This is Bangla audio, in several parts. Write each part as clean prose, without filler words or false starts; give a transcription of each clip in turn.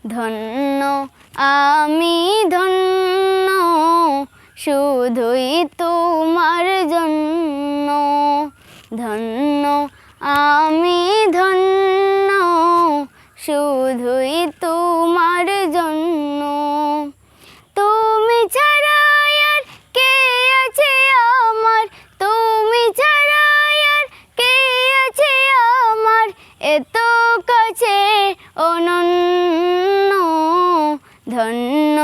ধন্য আমি ধন্য শুধুই তোমার জন্য। ধন্য আমি ধন্য শুধুই তোমার জন্য। তুমি ছাড়া আর কে আছে আমার, তুমি ছাড়া আর কে আছে আমার, এত কাছে অনন্য। ধন্য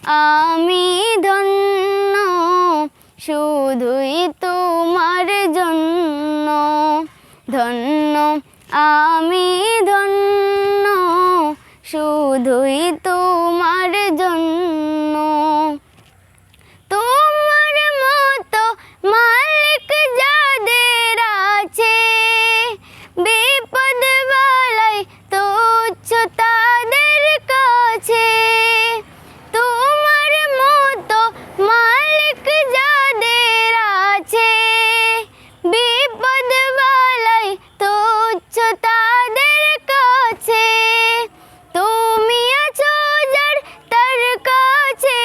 আমি ধন্য শুধুই তোমার জন্য। ধন্য আমি ধন্য শুধুই তোমার জন্য। তোমার মতো মালিক যাদের আছে, বিপদ বালাই তুচ্ছ তাদের কাছে। তোমার মতো মালিক যাদের আছে, বিপদ বালাই তুচ্ছ তাদের কাছে। তুমি আছো যার তার কাছে,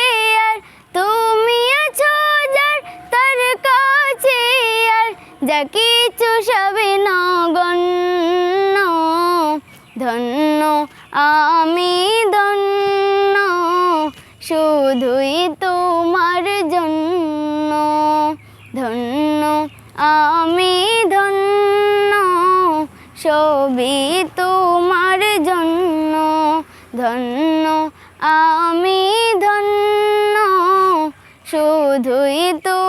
আর তুমি আছো যার তার কাছে, আর যা কিছু সবই নগণ্য। ধন্য আমি ধন্য শুধুই তোমার জন্য। ধন্য আমি ধন্য সবই তোমার জন্য। ধন্য আমি ধন্য শুধুই তো